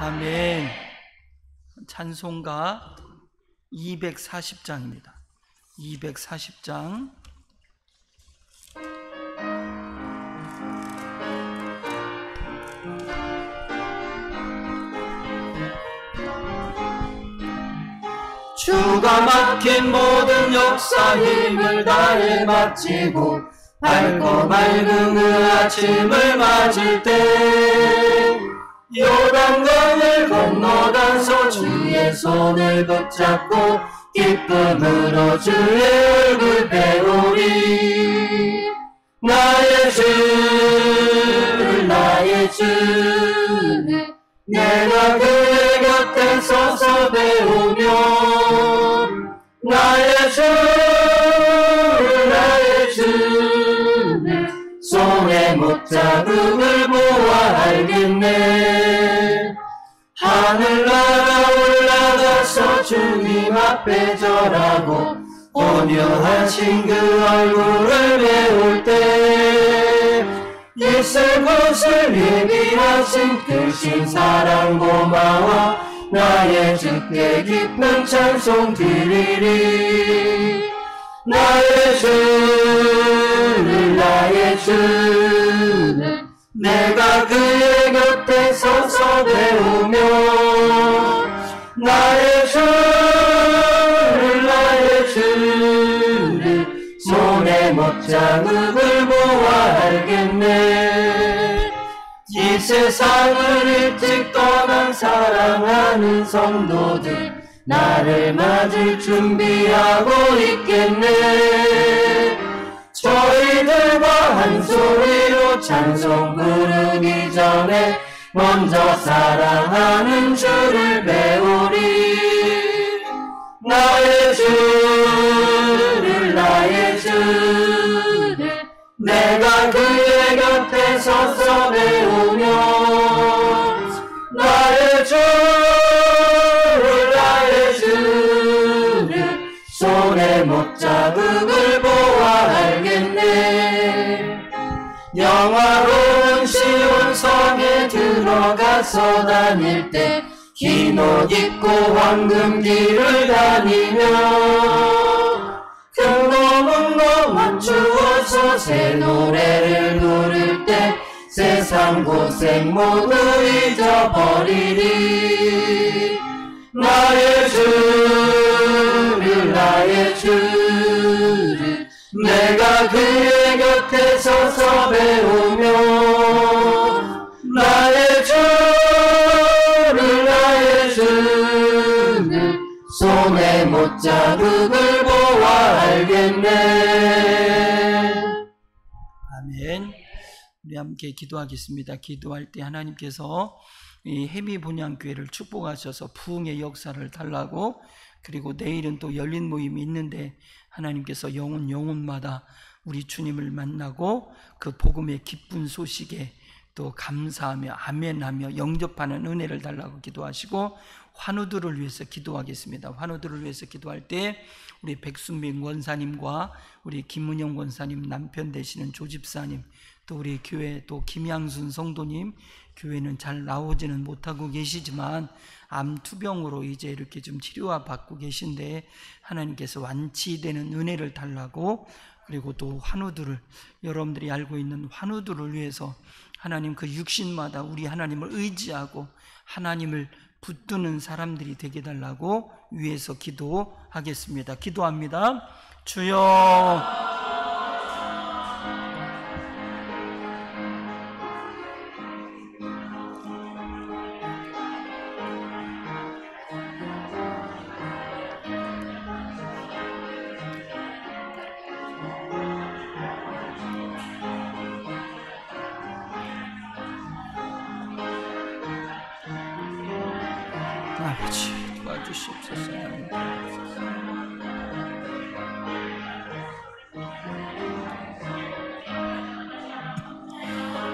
아멘. 찬송가 240장입니다. 240장. 주가 막힌 모든 역사 힘을 다해 마치고 밝고 맑은 그 아침을 맞을 때 요단강을 건너가서 주의 손을 붙잡고 기쁨으로 주의 얼굴 배우리. 나의 주 나의 주 내가 그의 곁에 서서 배우며 나의 주 나의 주 손에 못자국을 보아 알겠네. 하늘나라 올라가서 주님 앞에 절하고 온유하신 그 얼굴을 배울 때 있을 곳을 예비하신 크신 사랑 고마워 나의 주께 깊은 찬송 드리리. 나의 주 나의 주 내가 그의 곁에 서서 배우며 나의 주 나의 주 손에 못자국을 보아 알겠네. 이 세상을 일찍 떠난 사랑하는 성도들 나를 맞을 준비하고 있겠네. 저희들과 한 소리로 찬송 부르기 전에 먼저 사랑하는 주를 배우리. 나의 주를 나의 주를 내가 그의 곁에 서서 배우며 나의 주를 나의 주를 손에 못자국을 보아 알겠네. 영화로운 시온 성에 들어가서 다닐 때 흰 옷 입고 황금 길을 다니며 큰 놈은 거 맞추어서 새 노래를 부를 때 세상 고생 모두 잊어버리리. 나의 주를 나의 주를 내가 그의 곁에 서서 배우며 나의 주를 나의 주를 손에 못자국을 보아 알겠네. 아멘. 우리 함께 기도하겠습니다. 기도할 때 하나님께서 이 해미본향교회를 축복하셔서 부흥의 역사를 달라고, 그리고 내일은 또 열린 모임이 있는데 하나님께서 영혼마다 우리 주님을 만나고 그 복음의 기쁜 소식에 또 감사하며 아멘하며 영접하는 은혜를 달라고 기도하시고, 환우들을 위해서 기도하겠습니다. 환우들을 위해서 기도할 때 우리 백순민 원사님과 우리 김문영 원사님 남편 되시는 조집사님, 또 우리 교회 또 김양순 성도님, 교회는 잘 나오지는 못하고 계시지만 암 투병으로 이제 이렇게 좀 치료와 받고 계신데 하나님께서 완치되는 은혜를 달라고, 그리고 또 환우들을, 여러분들이 알고 있는 환우들을 위해서 하나님 그 육신마다 우리 하나님을 의지하고 하나님을 붙드는 사람들이 되게 달라고 위해서 기도하겠습니다. 기도합니다. 주여, 아버지 도와주시옵소서.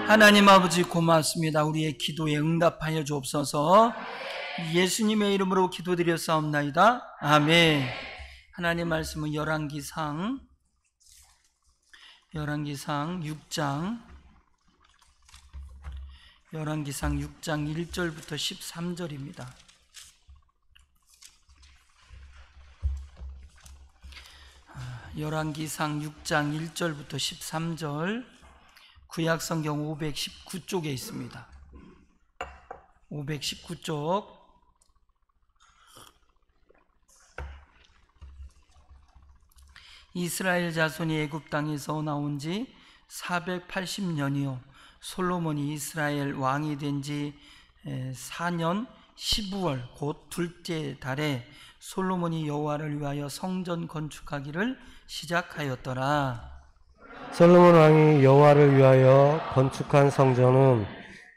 하나님 아버지 고맙습니다. 우리의 기도에 응답하여 주옵소서. 예수님의 이름으로 기도드렸사옵나이다. 아멘. 하나님 말씀은 열왕기상 6장 열왕기상 6장 1절부터 13절입니다. 열왕기상 6장 1절부터 13절, 구약성경 519쪽에 있습니다. 519쪽. 이스라엘 자손이 애굽 땅에서 나온 지 480년이요 솔로몬이 이스라엘 왕이 된 지 4년 12월 곧 둘째 달에 솔로몬이 여호와를 위하여 성전 건축하기를 시작하였더라. 솔로몬 왕이 여호와를 위하여 건축한 성전은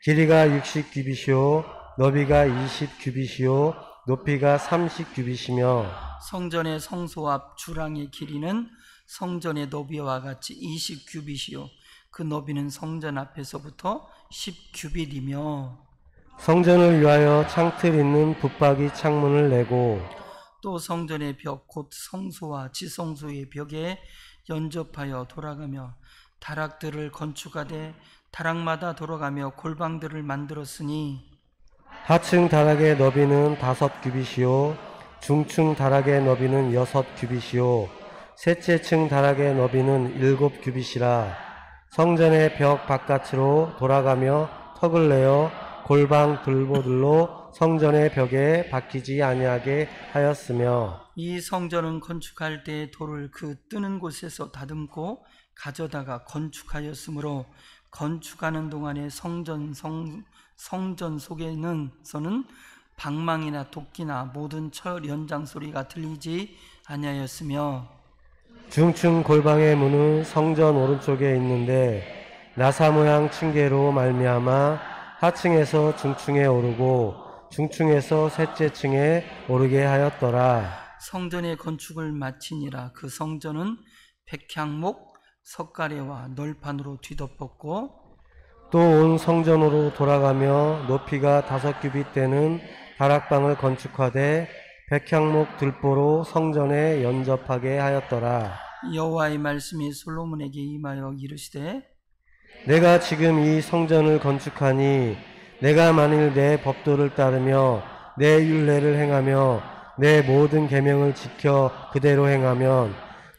길이가 60규빗이요 너비가 20규빗이요 높이가 30규빗이며 성전의 성소 앞 주랑의 길이는 성전의 너비와 같이 20규빗이요 그 너비는 성전 앞에서부터 10규빗이며 성전을 위하여 창틀 있는 붙박이 창문을 내고 또 성전의 벽 곧 성소와 지성소의 벽에 연접하여 돌아가며 다락들을 건축하되 다락마다 돌아가며 골방들을 만들었으니 하층 다락의 너비는 5규빗이요 중층 다락의 너비는 6규빗이요 셋째 층 다락의 너비는 7규빗이라 성전의 벽 바깥으로 돌아가며 턱을 내어 골방 들보들로 성전의 벽에 박히지 아니하게 하였으며 이 성전은 건축할 때 돌을 그 뜨는 곳에서 다듬고 가져다가 건축하였으므로 건축하는 동안에 성전 속에서는 방망이나 도끼나 모든 철 연장 소리가 들리지 아니하였으며 중층 골방의 문은 성전 오른쪽에 있는데 나사 모양 층계로 말미암아 하층에서 중층에 오르고 중층에서 셋째 층에 오르게 하였더라. 성전의 건축을 마치니라. 그 성전은 백향목 석가래와 널판으로 뒤덮었고 또 온 성전으로 돌아가며 높이가 5규빗 되는 다락방을 건축하되 백향목 들보로 성전에 연접하게 하였더라. 여호와의 말씀이 솔로몬에게 임하여 이르시되 내가 지금 이 성전을 건축하니 내가 만일 내 법도를 따르며 내 율례를 행하며 내 모든 계명을 지켜 그대로 행하면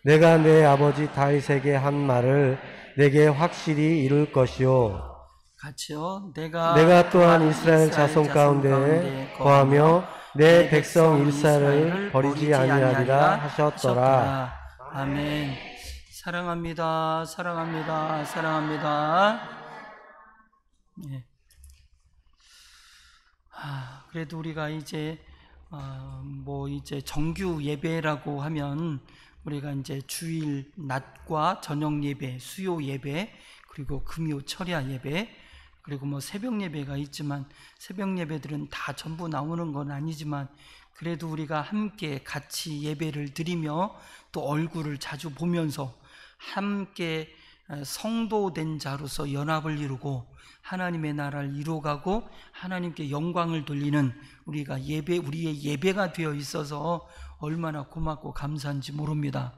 내가 내 아버지 다윗에게 한 말을 내게 확실히 이룰 것이요 같이요. 내가 또한 이스라엘 자손 가운데 거하며 내 백성 일사를 버리지 아니하리라 하셨더라. 아멘. 사랑합니다. 사랑합니다. 사랑합니다. 예. 그래도 우리가 이제 이제 정규 예배라고 하면 우리가 이제 주일 낮과 저녁 예배, 수요 예배, 그리고 금요 철야 예배, 그리고 새벽 예배가 있지만 새벽 예배들은 다 전부 나오는 건 아니지만 그래도 우리가 함께 같이 예배를 드리며 또 얼굴을 자주 보면서 함께 성도된 자로서 연합을 이루고 하나님의 나라를 이루어가고 하나님께 영광을 돌리는 우리의 예배가 되어 있어서 얼마나 고맙고 감사한지 모릅니다.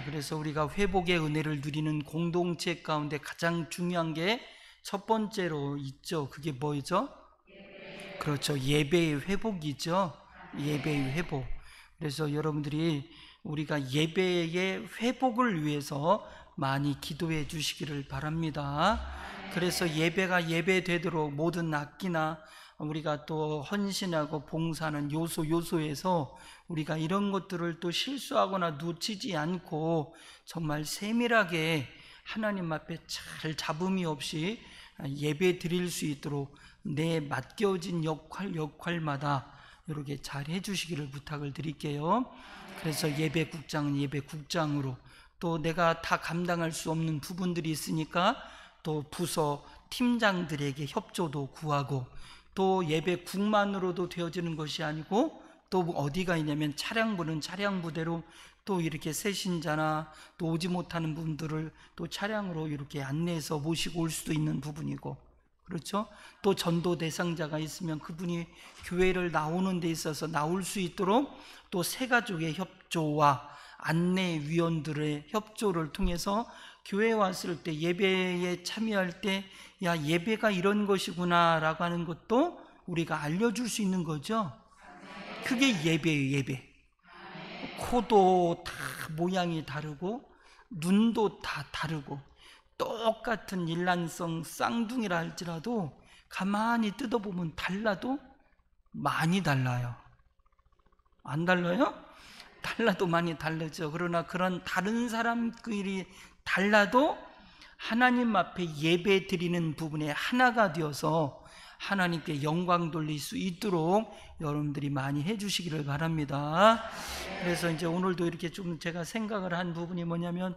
그래서 우리가 회복의 은혜를 누리는 공동체 가운데 가장 중요한 게 첫 번째로 있죠. 그게 뭐죠? 그렇죠. 예배의 회복이죠. 예배의 회복. 그래서 여러분들이 우리가 예배의 회복을 위해서 많이 기도해 주시기를 바랍니다. 그래서 예배가 예배되도록 모든 악기나 우리가 또 헌신하고 봉사하는 요소에서 우리가 이런 것들을 또 실수하거나 놓치지 않고 정말 세밀하게 하나님 앞에 잘 잡음이 없이 예배 드릴 수 있도록 내 맡겨진 역할마다 이렇게 잘 해주시기를 부탁을 드릴게요. 그래서 예배국장은 예배국장으로, 또 내가 다 감당할 수 없는 부분들이 있으니까 또 부서 팀장들에게 협조도 구하고, 또 예배국만으로도 되어지는 것이 아니고 또 어디가 있냐면 차량부는 차량부대로 또 이렇게 새신자나 또 오지 못하는 분들을 또 차량으로 이렇게 안내해서 모시고 올 수도 있는 부분이고, 그렇죠? 또 전도 대상자가 있으면 그분이 교회를 나오는 데 있어서 나올 수 있도록 또 새가족의 협조와 안내위원들의 협조를 통해서 교회에 왔을 때 예배에 참여할 때 야, 예배가 이런 것이구나 라고 하는 것도 우리가 알려줄 수 있는 거죠. 그게 예배예요. 예배. 코도 다 모양이 다르고 눈도 다 다르고 똑같은 일란성 쌍둥이라 할지라도 가만히 뜯어보면 달라도 많이 달라요. 안 달라요? 달라도 많이 다르죠. 그러나 그런 다른 사람끼리 달라도 하나님 앞에 예배 드리는 부분에 하나가 되어서 하나님께 영광 돌릴 수 있도록 여러분들이 많이 해주시기를 바랍니다. 그래서 이제 오늘도 이렇게 좀 제가 생각을 한 부분이 뭐냐면,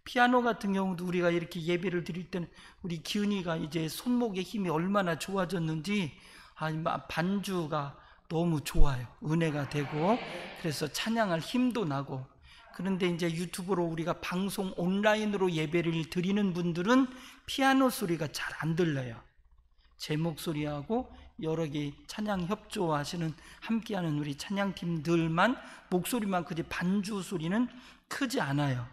피아노 같은 경우도 우리가 이렇게 예배를 드릴 때는 우리 기은이가 이제 손목의 힘이 얼마나 좋아졌는지 반주가 너무 좋아요. 은혜가 되고, 그래서 찬양할 힘도 나고. 그런데 이제 유튜브로 우리가 방송 온라인으로 예배를 드리는 분들은 피아노 소리가 잘 안 들려요. 제 목소리하고 여러 개 찬양 협조하시는 함께하는 우리 찬양팀들만 목소리만 크지 반주 소리는 크지 않아요.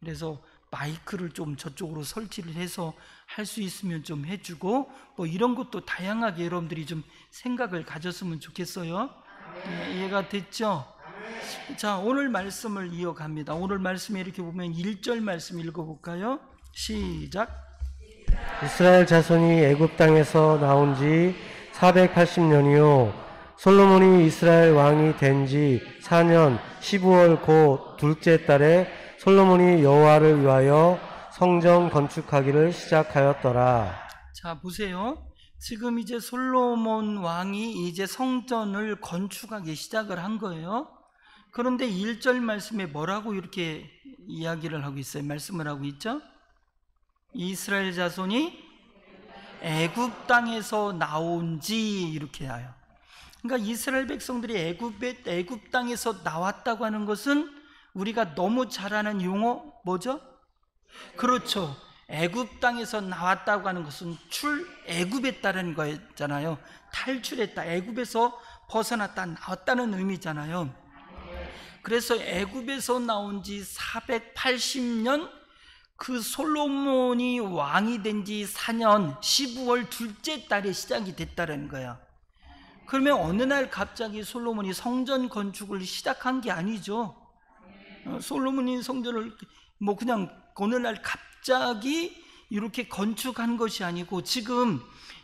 그래서 마이크를 좀 저쪽으로 설치를 해서 할 수 있으면 좀 해주고, 뭐 이런 것도 다양하게 여러분들이 좀 생각을 가졌으면 좋겠어요. 네, 이해가 됐죠? 자, 오늘 말씀을 이어갑니다. 오늘 말씀에 이렇게 보면 1절 말씀 읽어볼까요? 시작. 이스라엘 자손이 애굽 땅에서 나온 지 480년이요 솔로몬이 이스라엘 왕이 된 지 4년 15월 고 둘째 달에 솔로몬이 여호와를 위하여 성전 건축하기를 시작하였더라. 자, 보세요. 지금 이제 솔로몬 왕이 이제 성전을 건축하기 시작을 한 거예요. 그런데 1절 말씀에 뭐라고 이렇게 이야기를 하고 있어요? 말씀을 하고 있죠? 이스라엘 자손이 애굽 땅에서 나온 지 이렇게 해요. 그러니까 이스라엘 백성들이 애굽 땅에서 나왔다고 하는 것은 우리가 너무 잘 아는 용어 뭐죠? 그렇죠. 애굽 땅에서 나왔다고 하는 것은 애굽했다는 거잖아요. 탈출했다. 애굽에서 벗어났다, 나왔다는 의미잖아요. 그래서 애굽에서 나온 지 480년, 그 솔로몬이 왕이 된 지 4년 15월 둘째 달에 시작이 됐다는 거야. 그러면 어느 날 갑자기 솔로몬이 성전 건축을 시작한 게 아니죠. 솔로몬이 성전을 뭐 그냥 어느 날 갑자기 이렇게 건축한 것이 아니고, 지금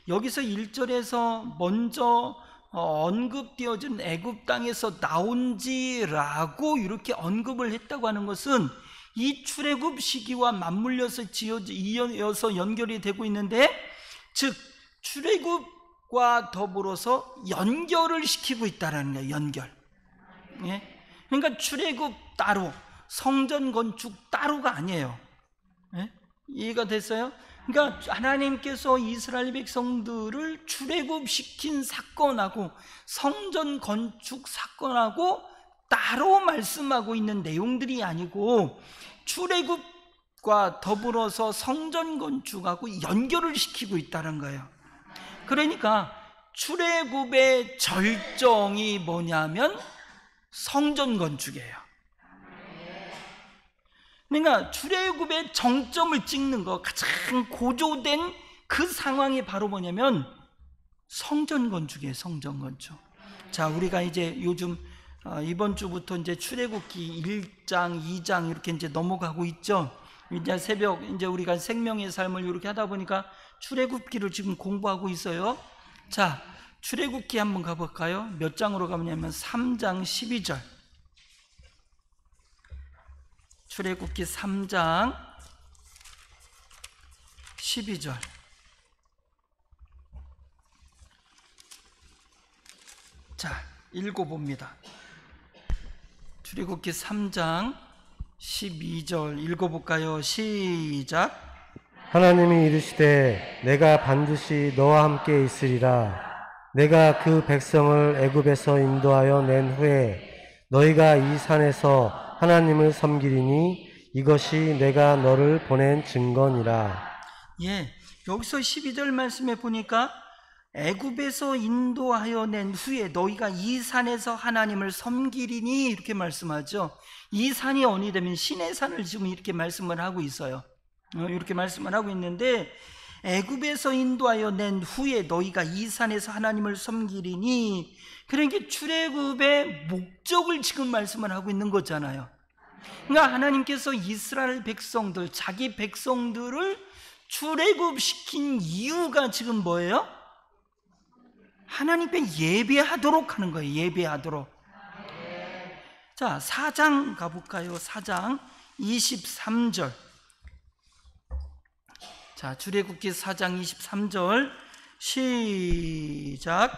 여기서 1절에서 먼저 언급되어진 애굽 땅에서 나온지라고 이렇게 언급을 했다고 하는 것은 이 출애굽 시기와 맞물려서 이어서 연결이 되고 있는데, 즉 출애굽과 더불어서 연결을 시키고 있다는 거예요. 연결. 예? 그러니까 출애굽 따로, 성전 건축 따로가 아니에요. 예? 이해가 됐어요? 그러니까 하나님께서 이스라엘 백성들을 출애굽시킨 사건하고 성전 건축 사건하고 따로 말씀하고 있는 내용들이 아니고, 출애굽과 더불어서 성전 건축하고 연결을 시키고 있다는 거예요. 그러니까 출애굽의 절정이 뭐냐면 성전 건축이에요. 그러니까 출애굽의 정점을 찍는 거, 가장 고조된 그 상황이 바로 뭐냐면 성전 건축이에요. 성전 건축. 자, 우리가 이제 요즘 이번 주부터 이제 출애굽기 1장, 2장 이렇게 이제 넘어가고 있죠. 이제 새벽 이제 우리가 생명의 삶을 이렇게 하다 보니까 출애굽기를 지금 공부하고 있어요. 자, 출애굽기 한번 가볼까요? 몇 장으로 가냐면 3장 12절. 출애굽기 3장 12절. 자, 읽어봅니다. 출애굽기 3장 12절 읽어볼까요? 시작. 하나님이 이르시되 내가 반드시 너와 함께 있으리라. 내가 그 백성을 애굽에서 인도하여 낸 후에 너희가 이 산에서 하나님을 섬기리니 이것이 내가 너를 보낸 증거니라. 예, 여기서 12절 말씀에 보니까 애굽에서 인도하여 낸 후에 너희가 이 산에서 하나님을 섬기리니 이렇게 말씀하죠. 이 산이 어디 되면 시내산을 지금 이렇게 말씀을 하고 있어요. 이렇게 말씀을 하고 있는데, 애굽에서 인도하여 낸 후에 너희가 이 산에서 하나님을 섬기리니, 그러니까 출애굽의 목적을 지금 말씀을 하고 있는 거잖아요. 그러니까 하나님께서 이스라엘 백성들, 자기 백성들을 출애굽시킨 이유가 지금 뭐예요? 하나님께 예배하도록 하는 거예요. 예배하도록. 자, 4장 가볼까요? 4장 23절. 자, 출애굽기 4장 23절 시작.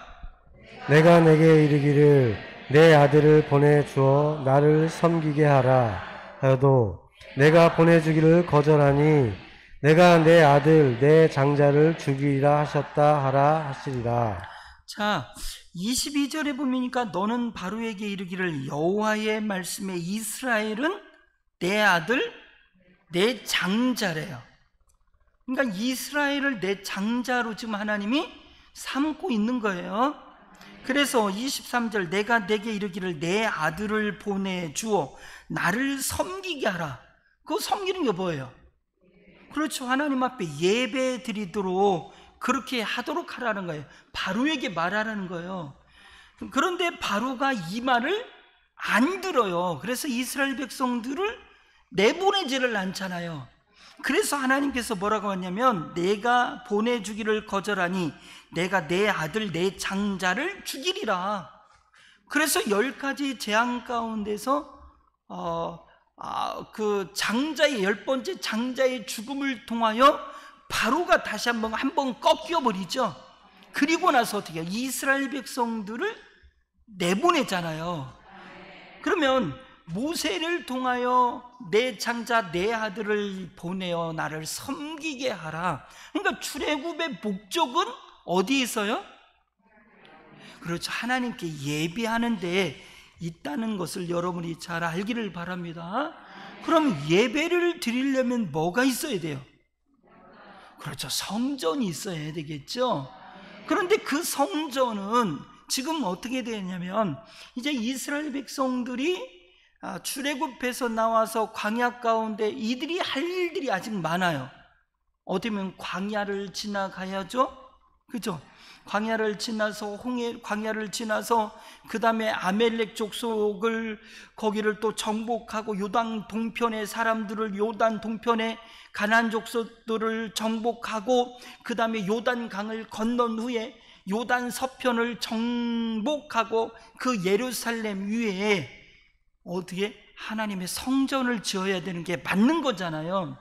내가 내게 이르기를 내 아들을 보내주어 나를 섬기게 하라 하여도 내가 보내주기를 거절하니 내가 내 아들 내 장자를 죽이리라 하셨다 하라 하시리라. 자, 22절에 보니까 너는 바로에게 이르기를 여호와의 말씀에 이스라엘은 내 아들 내 장자래요. 그러니까 이스라엘을 내 장자로 지금 하나님이 삼고 있는 거예요. 그래서 23절 내가 내게 이르기를 내 아들을 보내주어 나를 섬기게 하라. 그거 섬기는 게 뭐예요? 그렇죠. 하나님 앞에 예배 드리도록 그렇게 하도록 하라는 거예요. 바로에게 말하라는 거예요. 그런데 바로가 이 말을 안 들어요. 그래서 이스라엘 백성들을 내보내지를 않잖아요. 그래서 하나님께서 뭐라고 하냐면 내가 보내주기를 거절하니 내가 내 아들 내 장자를 죽이리라. 그래서 10가지 재앙 가운데서 그 장자의 10번째 장자의 죽음을 통하여 바로가 다시 한번 꺾여버리죠. 그리고 나서 어떻게 해요? 이스라엘 백성들을 내보내잖아요. 그러면 모세를 통하여 내 장자 내 아들을 보내어 나를 섬기게 하라. 그러니까 출애굽의 목적은 어디에 있어요? 그렇죠. 하나님께 예배하는 데 있다는 것을 여러분이 잘 알기를 바랍니다. 그럼 예배를 드리려면 뭐가 있어야 돼요? 그렇죠. 성전이 있어야 되겠죠. 그런데 그 성전은 지금 어떻게 되냐면 이제 이스라엘 백성들이 출애굽에서 나와서 광야 가운데 이들이 할 일들이 아직 많아요. 어쩌면 광야를 지나가야죠. 그죠? 광야를 지나서 광야를 지나서 그 다음에 아멜렉 족속을 거기를 또 정복하고 요단 동편의 사람들을 요단 동편의 가나안 족속들을 정복하고 그 다음에 요단 강을 건넌 후에 요단 서편을 정복하고 그 예루살렘 위에 어떻게 하나님의 성전을 지어야 되는 게 맞는 거잖아요.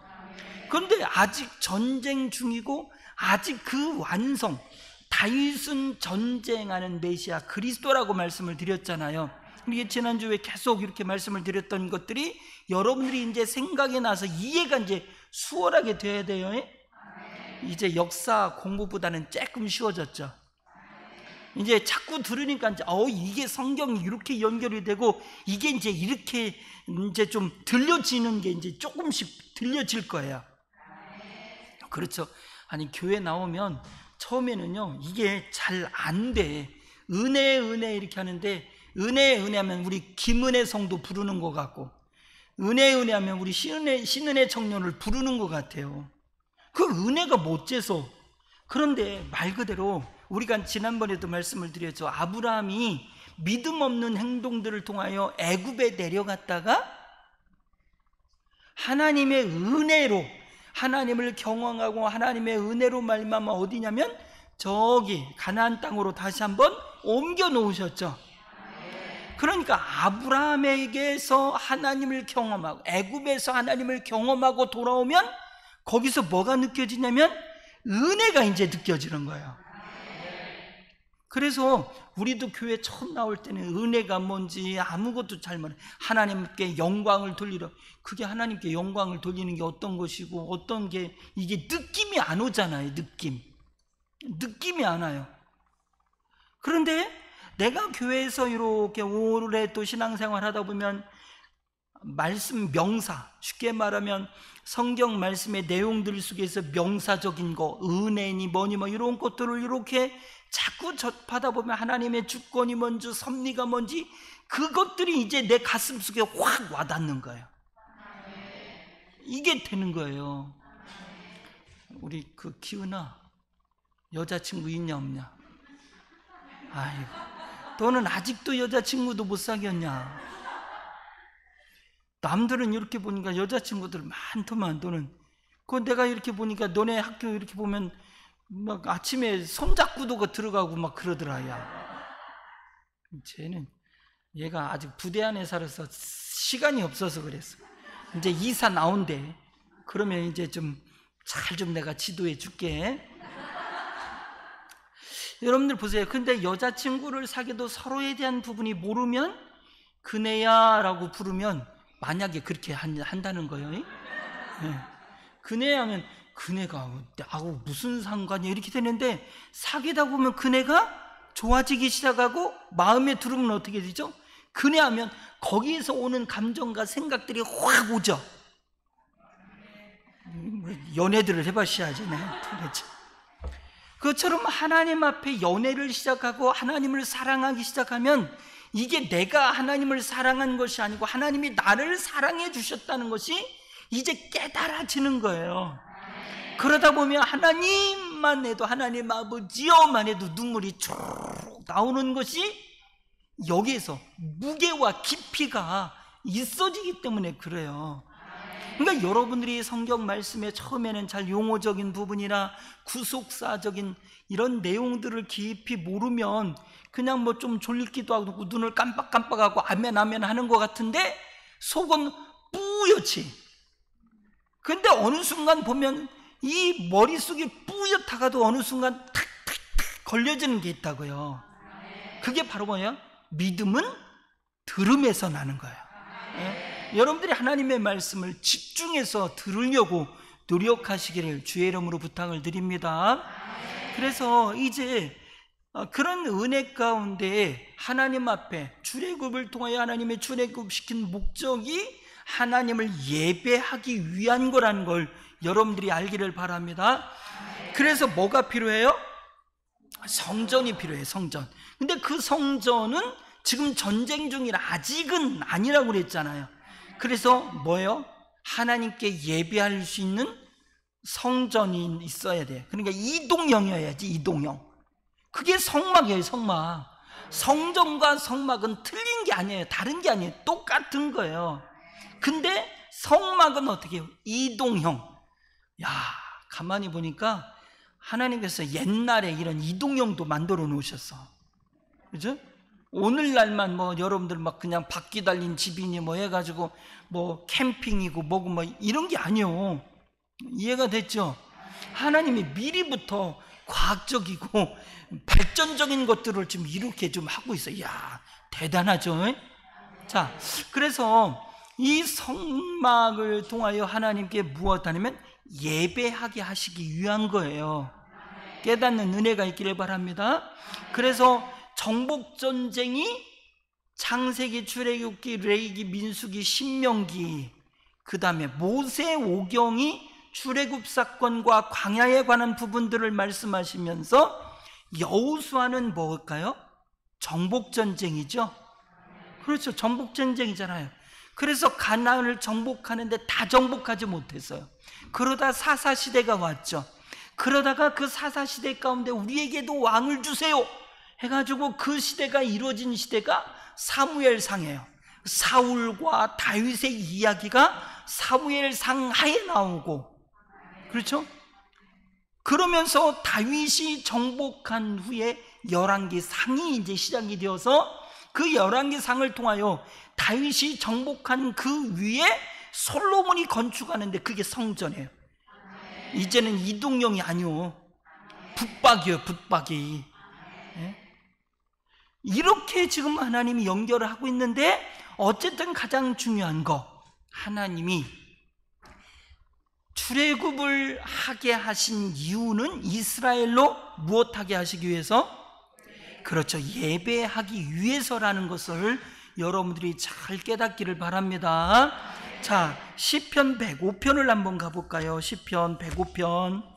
그런데 아직 전쟁 중이고 아직 그 완성, 다윗은 전쟁하는 메시아 그리스도라고 말씀을 드렸잖아요. 이게 지난주에 계속 이렇게 말씀을 드렸던 것들이 여러분들이 이제 생각이 나서 이해가 이제 수월하게 돼야 돼요. 이제 역사 공부보다는 조금 쉬워졌죠. 이제 자꾸 들으니까 이제 이게 성경이 이렇게 연결이 되고 이게 이제 이렇게 이제 좀 들려지는 게 이제 조금씩 들려질 거예요. 그렇죠. 아니 교회 나오면 처음에는요 이게 잘 안 돼. 은혜 이렇게 하는데 은혜 하면 우리 김은혜 성도 부르는 것 같고 은혜 하면 우리 신은혜 청년을 부르는 것 같아요. 그 은혜가 못돼서. 그런데 말 그대로 우리가 지난번에도 말씀을 드렸죠. 아브라함이 믿음 없는 행동들을 통하여 애굽에 내려갔다가 하나님의 은혜로 하나님을 경험하고 하나님의 은혜로 말미암아 어디냐면 저기 가나안 땅으로 다시 한번 옮겨 놓으셨죠. 그러니까 아브라함에게서 하나님을 경험하고 애굽에서 하나님을 경험하고 돌아오면 거기서 뭐가 느껴지냐면 은혜가 이제 느껴지는 거예요. 그래서 우리도 교회 처음 나올 때는 은혜가 뭔지 아무것도 잘 몰라요. 하나님께 영광을 돌리러. 그게 하나님께 영광을 돌리는 게 어떤 것이고 어떤 게 이게 느낌이 안 오잖아요. 느낌이 안 와요. 그런데 내가 교회에서 이렇게 오래 또 신앙생활 하다 보면 말씀 명사, 쉽게 말하면 성경 말씀의 내용들 속에서 명사적인 거, 은혜니 뭐니 뭐 이런 것들을 이렇게 자꾸 접하다 보면 하나님의 주권이 뭔지 섭리가 뭔지 그것들이 이제 내 가슴 속에 확 와닿는 거예요. 이게 되는 거예요. 우리 그 기은아, 여자친구 있냐 없냐? 아이고, 너는 아직도 여자친구도 못 사귀었냐? 남들은 이렇게 보니까 여자친구들 많더만, 너는. 그거 내가 이렇게 보니까 너네 학교 이렇게 보면 막 아침에 손잡고도 들어가고 막 그러더라. 야, 쟤는, 얘가 아직 부대 안에 살아서 시간이 없어서 그랬어. 이제 이사 나온대. 그러면 이제 좀 잘 좀 내가 지도해 줄게. 여러분들 보세요. 근데 여자친구를 사귀어도 서로에 대한 부분이 모르면 그네야 라고 부르면 만약에 그렇게 한다는 거예요. 네. 그네 하면 그네가 나하고 무슨 상관이야 이렇게 되는데, 사귀다 보면 그네가 좋아지기 시작하고 마음에 들으면 어떻게 되죠? 그네 하면 거기에서 오는 감정과 생각들이 확 오죠. 연애들을 해봐셔야지. 도대체. 그것처럼 하나님 앞에 연애를 시작하고 하나님을 사랑하기 시작하면 이게 내가 하나님을 사랑한 것이 아니고 하나님이 나를 사랑해 주셨다는 것이 이제 깨달아지는 거예요. 그러다 보면 하나님만 해도, 하나님 아버지여만 해도 눈물이 쭉 나오는 것이 여기에서 무게와 깊이가 있어지기 때문에 그래요. 그러니까 여러분들이 성경 말씀에 처음에는 잘 용어적인 부분이나 구속사적인 이런 내용들을 깊이 모르면 그냥 뭐 좀 졸리기도 하고 눈을 깜빡깜빡하고 아멘 아멘 하는 것 같은데 속은 뿌옇지. 근데 어느 순간 보면 이 머릿속이 뿌옇다가도 어느 순간 탁탁탁 걸려지는 게 있다고요. 그게 바로 뭐예요? 믿음은 들음에서 나는 거예요. 예? 여러분들이 하나님의 말씀을 집중해서 들으려고 노력하시기를 주의 이름으로 부탁을 드립니다. 그래서 이제 그런 은혜 가운데 하나님 앞에 출애굽을 통하여 하나님의 출애굽시킨 목적이 하나님을 예배하기 위한 거라는 걸 여러분들이 알기를 바랍니다. 그래서 뭐가 필요해요? 성전이 필요해요. 성전. 근데 그 성전은 지금 전쟁 중이라 아직은 아니라고 그랬잖아요. 그래서 뭐예요? 하나님께 예배할 수 있는 성전이 있어야 돼요. 그러니까 이동형이어야지. 이동형. 그게 성막이에요. 성막. 성전과 성막은 틀린 게 아니에요. 다른 게 아니에요. 똑같은 거예요. 근데 성막은 어떻게 해요? 이동형. 야, 가만히 보니까 하나님께서 옛날에 이런 이동형도 만들어 놓으셨어. 그죠? 오늘날만 뭐 여러분들 막 그냥 바퀴 달린 집이니 뭐 해가지고 뭐 캠핑이고 뭐고 뭐 이런 게 아니요. 이해가 됐죠? 하나님이 미리부터 과학적이고 발전적인 것들을 지금 이렇게 좀 하고 있어요. 이야, 대단하죠? 자, 그래서 이 성막을 통하여 하나님께 무엇 하냐면 예배하게 하시기 위한 거예요. 깨닫는 은혜가 있기를 바랍니다. 그래서 정복전쟁이 창세기, 출애굽기, 레위기, 민수기, 신명기, 그 다음에 모세오경이 출애굽 사건과 광야에 관한 부분들을 말씀하시면서 여호수아는 뭘까요? 정복전쟁이죠. 그렇죠. 정복전쟁이잖아요. 그래서 가나안을 정복하는데 다 정복하지 못했어요. 그러다 사사시대가 왔죠. 그러다가 그 사사시대 가운데 우리에게도 왕을 주세요 해가지고 그 시대가 이루어진 시대가 사무엘상이에요. 사울과 다윗의 이야기가 사무엘상 하에 나오고, 그렇죠? 그러면서 다윗이 정복한 후에 열왕기상이 이제 시작이 되어서 그 열왕기상을 통하여 다윗이 정복한 그 위에 솔로몬이 건축하는데 그게 성전이에요. 이제는 이동형이 아니요, 붙박이에요. 붙박이. 이렇게 지금 하나님이 연결을 하고 있는데, 어쨌든 가장 중요한 거, 하나님이 출애굽을 하게 하신 이유는 이스라엘로 무엇하게 하시기 위해서? 그렇죠, 예배하기 위해서라는 것을 여러분들이 잘 깨닫기를 바랍니다. 자, 시편 105편을 한번 가볼까요? 시편 105편.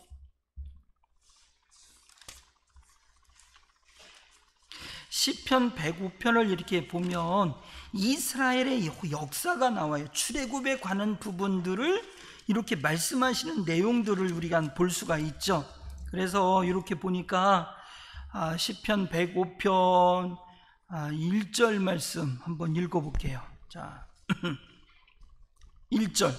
시편 105편을 이렇게 보면 이스라엘의 역사가 나와요. 출애굽에 관한 부분들을 이렇게 말씀하시는 내용들을 우리가 볼 수가 있죠. 그래서 이렇게 보니까 시편 105편 1절 말씀 한번 읽어볼게요. 자, 1절.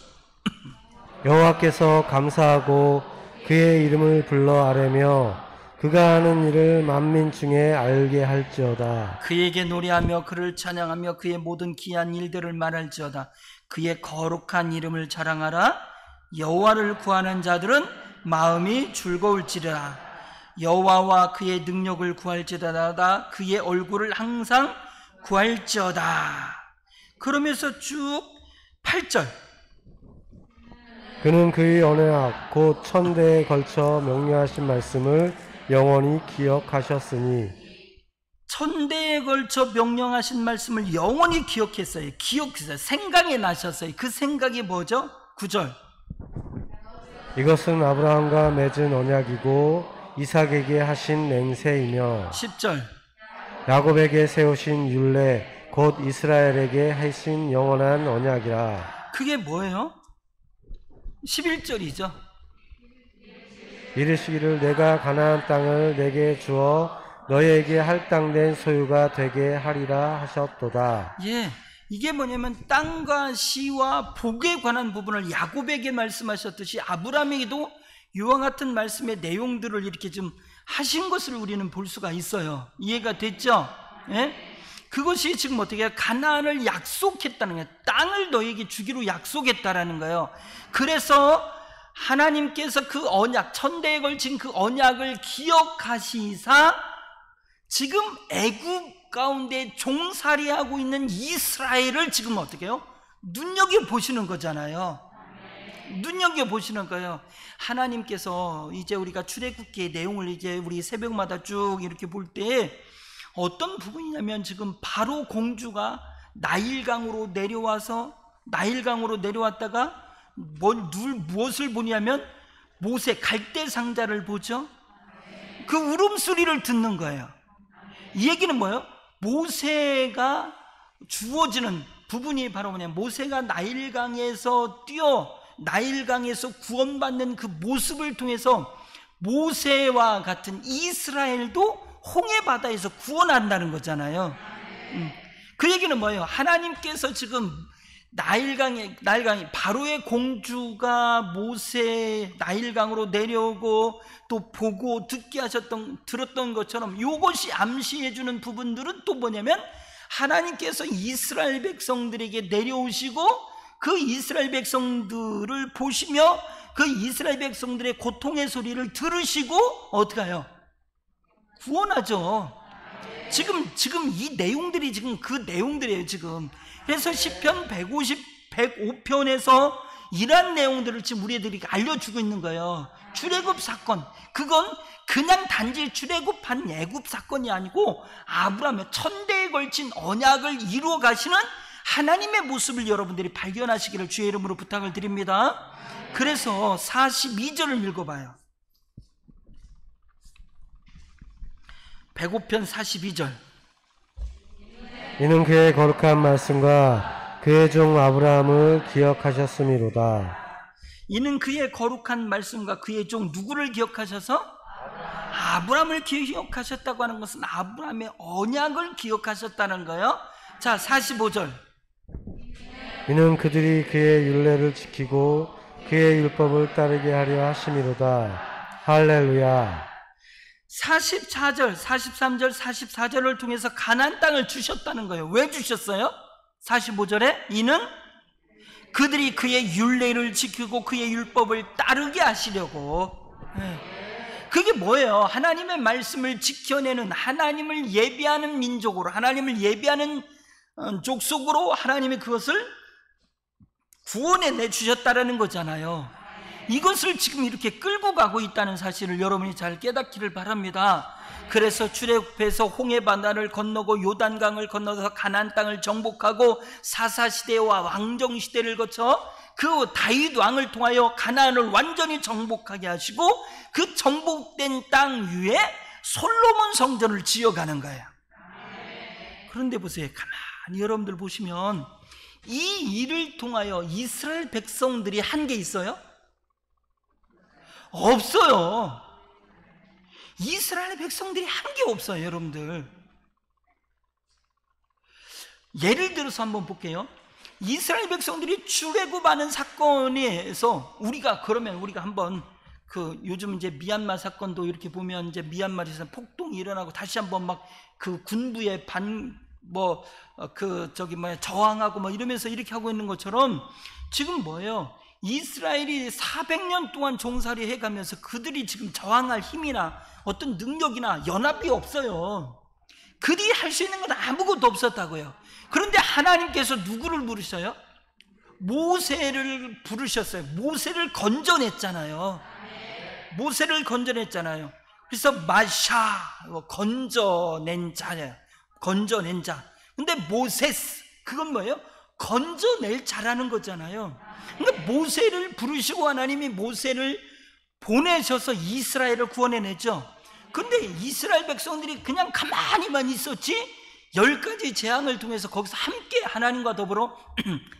여호와께서 감사하고 그의 이름을 불러 아뢰며 그가 하는 일을 만민 중에 알게 할지어다. 그에게 노래하며 그를 찬양하며 그의 모든 기한 일들을 말할지어다. 그의 거룩한 이름을 자랑하라. 여호와를 구하는 자들은 마음이 즐거울지라. 여호와와 그의 능력을 구할지어다. 그의 얼굴을 항상 구할지어다. 그러면서 쭉 8절. 그는 그의 언약 곧 천대에 걸쳐 명령하신 말씀을 영원히 기억하셨으니. 천대에 걸쳐 명령하신 말씀을 영원히 기억했어요. 생각이 나셨어요. 그 생각이 뭐죠? 9절. 이것은 아브라함과 맺은 언약이고 이삭에게 하신 맹세이며 10절. 야곱에게 세우신 율례 곧 이스라엘에게 하신 영원한 언약이라. 그게 뭐예요? 11절이죠. 이르시기를 내가 가나안 땅을 내게 주어 너희에게 할당된 소유가 되게 하리라 하셨도다. 예, 이게 뭐냐면 땅과 시와 복에 관한 부분을 야곱에게 말씀하셨듯이 아브라함에게도 이와 같은 말씀의 내용들을 이렇게 좀 하신 것을 우리는 볼 수가 있어요. 이해가 됐죠? 예? 그것이 지금 어떻게 해요? 가나안을 약속했다는 거예요. 땅을 너에게 주기로 약속했다라는 거예요. 그래서 하나님께서 그 언약, 천대에 걸친 그 언약을 기억하시사 지금 애굽 가운데 종살이하고 있는 이스라엘을 지금 어떻게 해요? 눈여겨보시는 거잖아요. 눈여겨보시는 거예요. 하나님께서 이제 우리가 출애굽기의 내용을 이제 우리 새벽마다 쭉 이렇게 볼 때 어떤 부분이냐면 지금 바로 공주가 나일강으로 내려왔다가 무엇을 보냐면 모세 갈대 상자를 보죠. 그 울음소리를 듣는 거예요. 이 얘기는 뭐예요? 모세가 주어지는 부분이 바로 뭐냐면 모세가 나일강에서 구원받는 그 모습을 통해서 모세와 같은 이스라엘도 홍해바다에서 구원한다는 거잖아요. 그 얘기는 뭐예요? 하나님께서 지금 나일강이 바로의 공주가 모세 나일강으로 내려오고 또 보고 들었던 것처럼 이것이 암시해주는 부분들은 또 뭐냐면 하나님께서 이스라엘 백성들에게 내려오시고 그 이스라엘 백성들을 보시며 그 이스라엘 백성들의 고통의 소리를 들으시고 어떻게 해요? 구원하죠. 지금 이 내용들이 지금 그 내용들이에요. 지금 그래서 시편 105편에서 이러한 내용들을 지금 우리들이 알려주고 있는 거예요. 출애굽 사건, 그건 그냥 단지 출애굽한 애굽 사건이 아니고 아브라함의 천대에 걸친 언약을 이루어 가시는 하나님의 모습을 여러분들이 발견하시기를 주의 이름으로 부탁을 드립니다. 그래서 42절을 읽어봐요. 105편 42절. 이는 그의 거룩한 말씀과 그의 종 아브라함을 기억하셨음이로다. 이는 그의 거룩한 말씀과 그의 종 누구를 기억하셔서? 아브라함을 기억하셨다고 하는 것은 아브라함의 언약을 기억하셨다는 거예요. 자, 45절. 이는 그들이 그의 율례를 지키고 그의 율법을 따르게 하려 하심이로다. 할렐루야. 44절, 43절, 44절을 통해서 가나안 땅을 주셨다는 거예요. 왜 주셨어요? 45절에 이는 그들이 그의 율례를 지키고 그의 율법을 따르게 하시려고. 그게 뭐예요? 하나님의 말씀을 지켜내는, 하나님을 예비하는 민족으로, 하나님을 예비하는 족속으로 하나님이 그것을 구원해 내주셨다라는 거잖아요. 이것을 지금 이렇게 끌고 가고 있다는 사실을 여러분이 잘 깨닫기를 바랍니다. 그래서 출애굽해서 홍해바다를 건너고 요단강을 건너서 가나안 땅을 정복하고 사사시대와 왕정시대를 거쳐 그 다윗 왕을 통하여 가나안을 완전히 정복하게 하시고 그 정복된 땅 위에 솔로몬 성전을 지어가는 거예요. 그런데 보세요. 가만히 여러분들 보시면 이 일을 통하여 이스라엘 백성들이 한 게 있어요? 없어요. 이스라엘 백성들이 한 게 없어요, 여러분들. 예를 들어서 한번 볼게요. 이스라엘 백성들이 출애굽하는 사건에서 우리가 한번 요즘 이제 미얀마 사건도 이렇게 보면 이제 미얀마에서 폭동이 일어나고 다시 한번 막 그 군부의 저항하고 뭐 이러면서 이렇게 하고 있는 것처럼 지금 뭐예요? 이스라엘이 400년 동안 종살이 해가면서 그들이 지금 저항할 힘이나 어떤 능력이나 연합이 없어요. 그들이 할 수 있는 건 아무것도 없었다고요. 그런데 하나님께서 누구를 부르셔요? 모세를 부르셨어요. 모세를 건져냈잖아요. 그래서 마샤, 건져낸 자예요. 건져낸 자. 근데 모세스, 그건 뭐예요? 건져낼 자라는 거잖아요. 그러니까 모세를 부르시고 하나님이 모세를 보내셔서 이스라엘을 구원해내죠. 근데 이스라엘 백성들이 그냥 가만히만 있었지 10가지 재앙을 통해서 거기서 함께 하나님과 더불어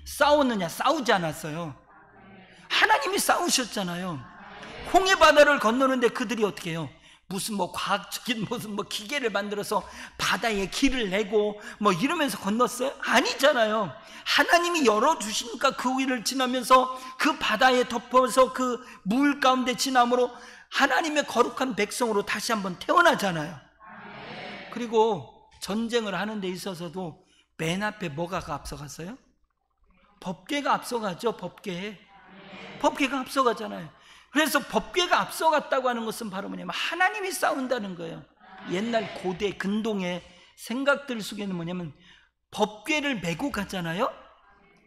싸웠느냐? 싸우지 않았어요. 하나님이 싸우셨잖아요. 홍해 바다를 건너는데 그들이 어떻게 해요? 무슨 과학적인 무슨 기계를 만들어서 바다에 길을 내고 이러면서 건넜어요? 아니잖아요. 하나님이 열어주시니까 그 위를 지나면서 그 바다에 덮어서 그 물 가운데 지남으로 하나님의 거룩한 백성으로 다시 한번 태어나잖아요. 그리고 전쟁을 하는 데 있어서도 맨 앞에 뭐가 앞서갔어요? 법궤가 앞서가죠. 법궤가 앞서가잖아요. 그래서 법궤가 앞서갔다고 하는 것은 바로 뭐냐면 하나님이 싸운다는 거예요. 옛날 고대 근동의 생각들 속에는 뭐냐면 법궤를 메고 가잖아요.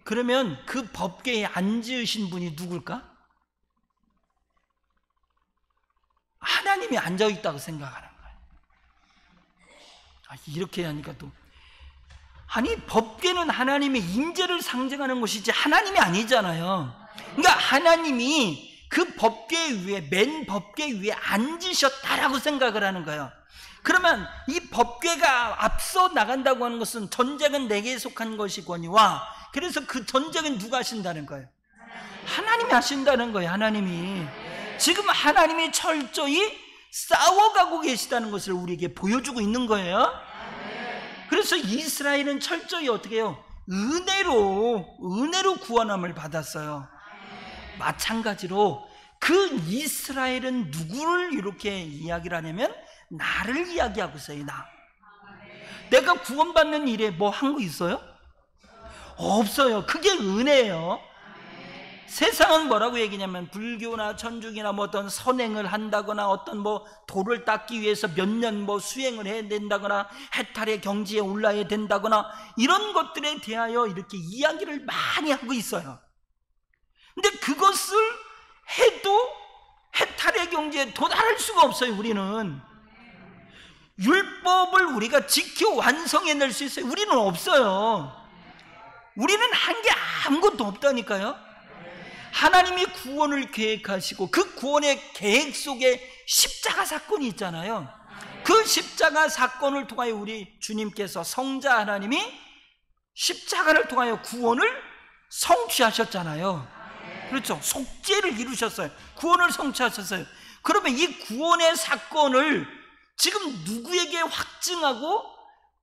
그러면 그 법궤에 앉으신 분이 누굴까? 하나님이 앉아있다고 생각하는 거예요. 이렇게 하니까 또 법궤는 하나님의 임재를 상징하는 것이지 하나님이 아니잖아요. 그러니까 하나님이 그 법궤 위에, 맨 법궤 위에 앉으셨다라고 생각을 하는 거예요. 그러면 이 법궤가 앞서 나간다고 하는 것은 전쟁은 내게 속한 것이거니와, 그래서 그 전쟁은 누가 하신다는 거예요? 하나님이 하신다는 거예요. 하나님이 지금 하나님이 철저히 싸워가고 계시다는 것을 우리에게 보여주고 있는 거예요. 그래서 이스라엘은 철저히 어떻게 해요? 은혜로 구원함을 받았어요. 마찬가지로 그 이스라엘은 누구를 이렇게 이야기를 하냐면 나를 이야기하고 있어요. 내가 구원받는 일에 한 거 있어요? 없어요. 그게 은혜예요. 세상은 뭐라고 얘기냐면 불교나 천주교나 어떤 선행을 한다거나 어떤 도를 닦기 위해서 몇 년 수행을 해야 된다거나 해탈의 경지에 올라야 된다거나 이런 것들에 대하여 이렇게 이야기를 많이 하고 있어요. 근데 그것을 해도 해탈의 경지에 도달할 수가 없어요. 우리는 율법을 우리가 지켜 완성해낼 수 있어요? 우리는 없어요. 우리는 한 게 아무것도 없다니까요. 하나님이 구원을 계획하시고 그 구원의 계획 속에 십자가 사건이 있잖아요. 그 십자가 사건을 통하여 우리 주님께서 성자 하나님이 십자가를 통하여 구원을 성취하셨잖아요. 그렇죠. 속죄를 이루셨어요. 구원을 성취하셨어요. 그러면 이 구원의 사건을 지금 누구에게 확증하고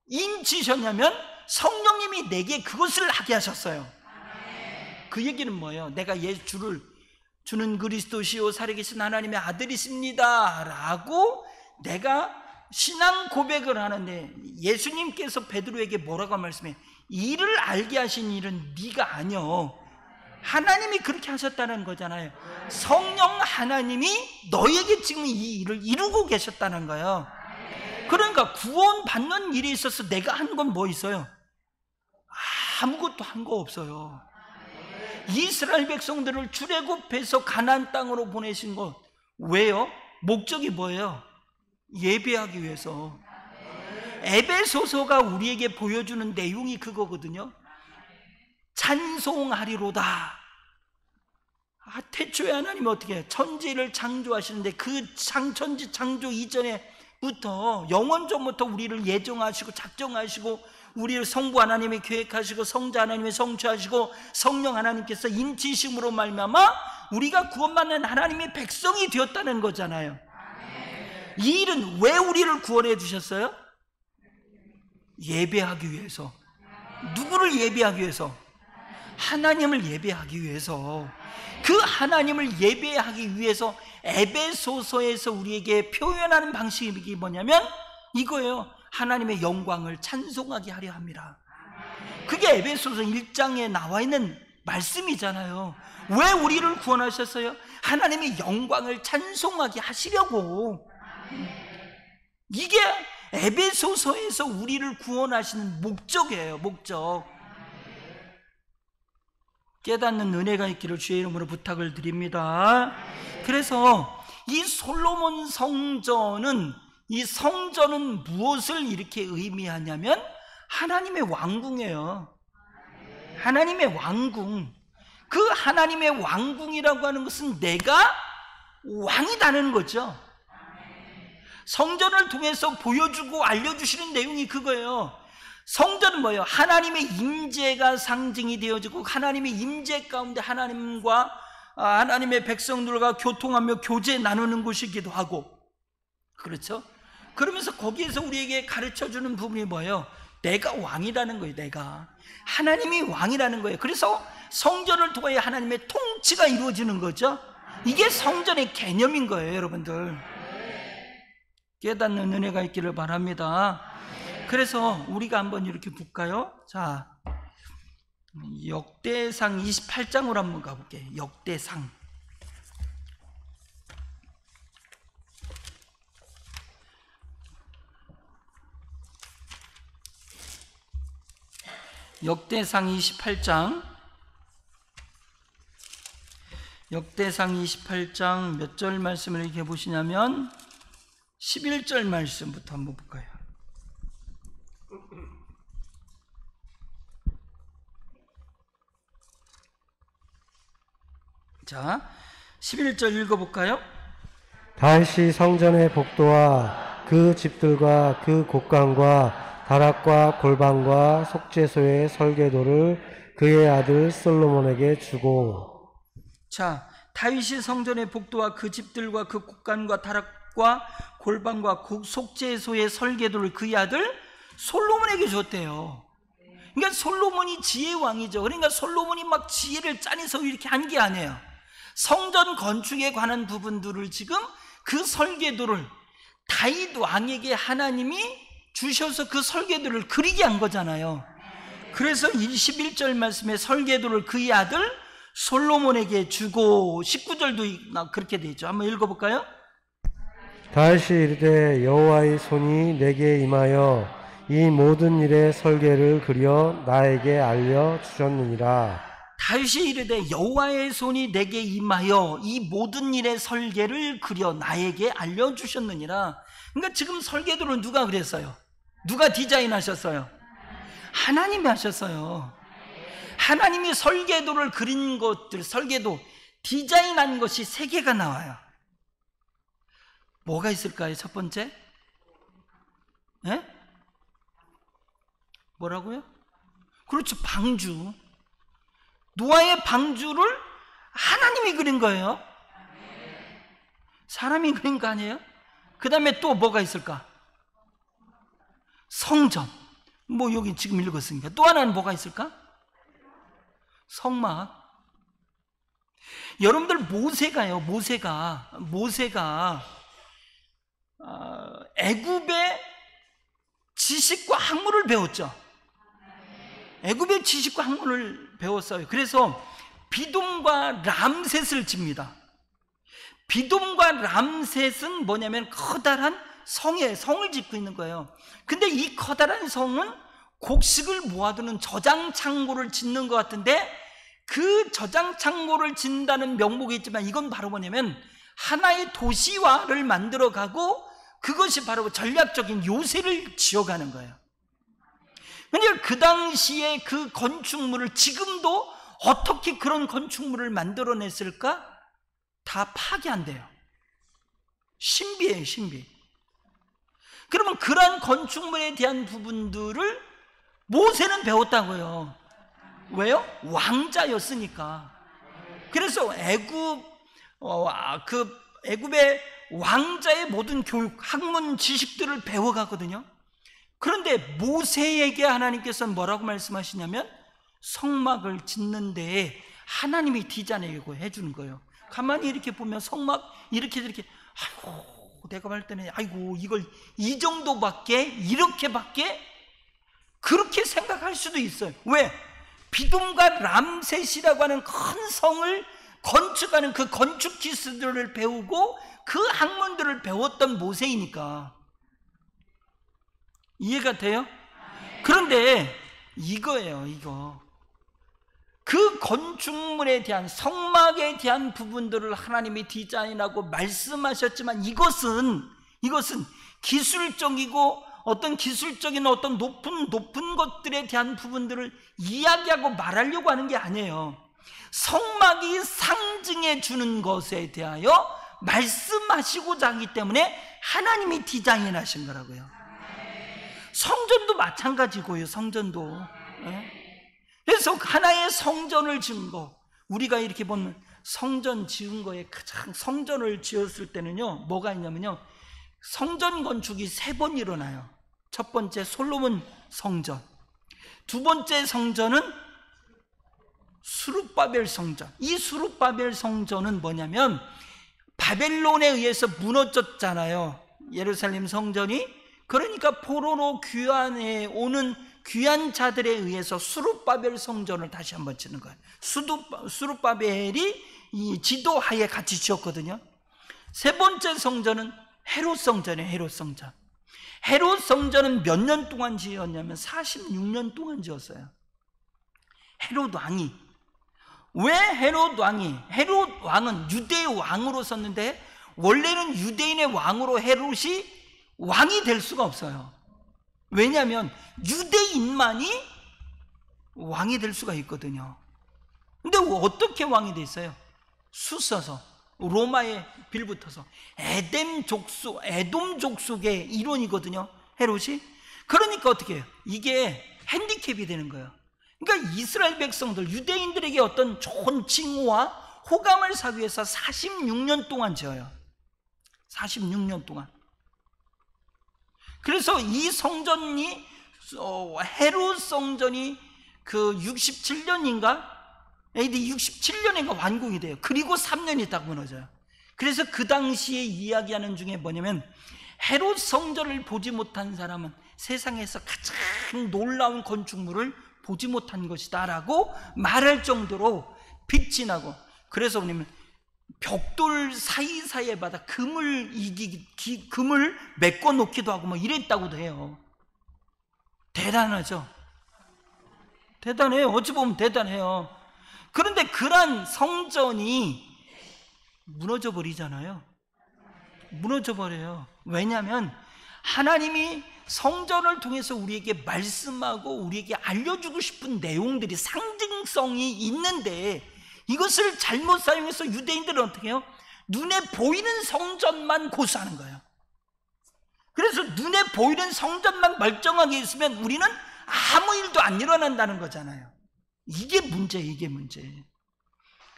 인치셨냐면 성령님이 내게 그것을 하게 하셨어요. 그 얘기는 뭐예요? 내가 주는 그리스도시요 살아계신 하나님의 아들이십니다 라고 내가 신앙 고백을 하는데 예수님께서 베드로에게 뭐라고 말씀해요? 이를 알게 하신 일은 네가 아니여. 하나님이 그렇게 하셨다는 거잖아요. 성령 하나님이 너에게 지금 이 일을 이루고 계셨다는 거예요. 그러니까 구원받는 일에 있어서 내가 한 건 뭐 있어요? 아무것도 한 거 없어요. 이스라엘 백성들을 출애굽해서 가나안 땅으로 보내신 것 왜요? 목적이 뭐예요? 예배하기 위해서. 에베소서가 우리에게 보여주는 내용이 그거거든요. 찬송하리로다. 태초에 하나님이 어떻게 해요? 천지를 창조하시는데 그 천지 창조 이전에 영원전부터 우리를 예정하시고 작정하시고 우리를 성부 하나님이 계획하시고 성자 하나님이 성취하시고 성령 하나님께서 인치심으로 말미암아 우리가 구원받는 하나님의 백성이 되었다는 거잖아요. 이 일은 왜 우리를 구원해 주셨어요? 예배하기 위해서. 누구를 예배하기 위해서? 하나님을 예배하기 위해서. 그 하나님을 예배하기 위해서 에베소서에서 우리에게 표현하는 방식이 뭐냐면 이거예요. 하나님의 영광을 찬송하게 하려 합니다. 그게 에베소서 1장에 나와 있는 말씀이잖아요. 왜 우리를 구원하셨어요? 하나님의 영광을 찬송하게 하시려고. 이게 에베소서에서 우리를 구원하시는 목적이에요. 목적. 깨닫는 은혜가 있기를 주의 이름으로 부탁을 드립니다. 그래서 이 솔로몬 성전은, 이 성전은 무엇을 이렇게 의미하냐면 하나님의 왕궁이에요. 하나님의 왕궁. 그 하나님의 왕궁이라고 하는 것은 내가 왕이라는 거죠. 성전을 통해서 보여주고 알려주시는 내용이 그거예요. 성전은 뭐예요? 하나님의 임재가 상징이 되어지고 하나님의 임재 가운데 하나님의 백성들과 교통하며 교제 나누는 곳이기도 하고, 그렇죠? 그러면서 거기에서 우리에게 가르쳐주는 부분이 뭐예요? 내가 왕이라는 거예요. 내가 하나님이 왕이라는 거예요. 그래서 성전을 통해 하나님의 통치가 이루어지는 거죠. 이게 성전의 개념인 거예요. 여러분들 깨닫는 은혜가 있기를 바랍니다. 그래서 우리가 한번 이렇게 볼까요? 자, 역대상 28장으로 한번 가볼게요. 역대상. 역대상 28장. 역대상 28장 몇 절 말씀을 이렇게 보시냐면 11절 말씀부터 한번 볼까요? 자, 11절 읽어볼까요? 다시 성전의 복도와 그 집들과 그 곡간과 다락과 골방과 속죄소의 설계도를 그의 아들 솔로몬에게 주고. 자, 다윗이 성전의 복도와 그 집들과 그 곡간과 다락과 골방과 속죄소의 설계도를 그의 아들 솔로몬에게 줬대요. 그러니까 솔로몬이 지혜의 왕이죠. 그러니까 솔로몬이 막 지혜를 짜내서 이렇게 한 게 아니에요. 성전 건축에 관한 부분들을 지금 그 설계도를 다윗 왕에게 하나님이 주셔서 그 설계도를 그리게 한 거잖아요. 그래서 21절 말씀에 설계도를 그의 아들 솔로몬에게 주고, 19절도 그렇게 되어 있죠. 한번 읽어볼까요? 다시 이르되 여호와의 손이 내게 임하여 이 모든 일의 설계를 그려 나에게 알려 주셨느니라. 다윗이 이르되 여호와의 손이 내게 임하여 이 모든 일의 설계를 그려 나에게 알려주셨느니라. 그러니까 지금 설계도를 누가 그랬어요? 누가 디자인하셨어요? 하나님이 하셨어요. 하나님이 설계도를 그린 것들, 설계도 디자인한 것이 3개가 나와요. 뭐가 있을까요? 첫 번째? 예? 뭐라고요? 그렇죠, 방주. 노아의 방주를 하나님이 그린 거예요. 사람이 그린 거 아니에요? 그 다음에 또 뭐가 있을까? 성전. 뭐 여기 지금 읽었으니까. 또 하나는 뭐가 있을까? 성막. 여러분들 모세가요. 모세가 애굽의 지식과 학문을 배웠죠. 애굽의 지식과 학문을 배웠어요. 그래서 비돔과 람셋을 집니다. 비돔과 람셋은 뭐냐면 커다란 성을 짓고 있는 거예요. 근데 이 커다란 성은 곡식을 모아두는 저장 창고를 짓는 것 같은데, 그 저장 창고를 짓는다는 명목이 있지만 이건 바로 뭐냐면 하나의 도시화를 만들어가고 그것이 바로 전략적인 요새를 지어가는 거예요. 그러니까 그 당시에 그 건축물을 지금도 어떻게 그런 건축물을 만들어냈을까? 다 파괴한대요. 신비예요, 신비. 그러면 그러한 건축물에 대한 부분들을 모세는 배웠다고요. 왜요? 왕자였으니까. 그래서 애굽의 왕자의 모든 교육, 학문 지식들을 배워가거든요. 그런데 모세에게 하나님께서는 뭐라고 말씀하시냐면 성막을 짓는 데에 하나님이 디자인하고 해주는 거예요. 가만히 이렇게 보면 성막 이렇게 아이고, 내가 볼 때는 아이고, 이걸 이 정도밖에, 이렇게밖에, 그렇게 생각할 수도 있어요. 왜? 비둠과 람셋이라고 하는 큰 성을 건축하는 그 건축 기술들을 배우고 그 학문들을 배웠던 모세이니까. 이해가 돼요? 그런데 이거예요, 이거. 그 건축물에 대한, 성막에 대한 부분들을 하나님이 디자인하고 말씀하셨지만 이것은 기술적이고 어떤 기술적인 어떤 높은 것들에 대한 부분들을 이야기하고 말하려고 하는 게 아니에요. 성막이 상징해 주는 것에 대하여 말씀하시고자 하기 때문에 하나님이 디자인하신 거라고요. 성전도 마찬가지고요. 성전도. 그래서 하나의 성전을 지은 거, 우리가 이렇게 보면 성전 지은 거에 가장, 성전을 지었을 때는요, 뭐가 있냐면요, 성전 건축이 3번 일어나요. 첫 번째 솔로몬 성전, 두 번째 성전은 수룹바벨 성전. 이 수룹바벨 성전은 뭐냐면 바벨론에 의해서 무너졌잖아요, 예루살렘 성전이. 그러니까 포로로 귀환해 오는 귀환자들에 의해서 수룹바벨 성전을 다시 한번 짓는 거예요. 수룹바벨이 이 지도하에 같이 지었거든요. 세 번째 성전은 헤롯 성전이에요. 헤롯 성전. 헤롯 성전은 몇 년 동안 지었냐면 46년 동안 지었어요. 헤롯 왕이. 왜 헤롯 왕이? 헤롯 왕은 유대의 왕으로 썼는데 원래는 유대인의 왕으로 헤롯이 왕이 될 수가 없어요. 왜냐하면 유대인만이 왕이 될 수가 있거든요. 근데 어떻게 왕이 됐어요? 수서서 로마에 빌붙어서 에돔 족속의 일원이거든요, 헤롯이. 그러니까 어떻게 해요? 이게 핸디캡이 되는 거예요. 그러니까 이스라엘 백성들, 유대인들에게 어떤 좋은 칭호와 호감을 사기 위해서 46년 동안 지어요. 46년 동안. 그래서 이 성전이, 헤롯 성전이 그 67년인가? AD 67년인가 완공이 돼요. 그리고 3년 있다가 무너져요. 그래서 그 당시에 이야기하는 중에 뭐냐면 헤롯 성전을 보지 못한 사람은 세상에서 가장 놀라운 건축물을 보지 못한 것이다 라고 말할 정도로 빛이 나고, 그래서 뭐냐면 벽돌 사이사이에 받아 금을 메꿔 놓기도 하고 뭐 이랬다고도 해요. 대단하죠? 대단해요. 어찌 보면 대단해요. 그런데 그런 성전이 무너져 버리잖아요. 무너져 버려요. 왜냐하면 하나님이 성전을 통해서 우리에게 말씀하고 우리에게 알려주고 싶은 내용들이, 상징성이 있는데 이것을 잘못 사용해서 유대인들은 어떻게 해요? 눈에 보이는 성전만 고수하는 거예요. 그래서 눈에 보이는 성전만 멀쩡하게 있으면 우리는 아무 일도 안 일어난다는 거잖아요. 이게 문제예요. 이게 문제예요.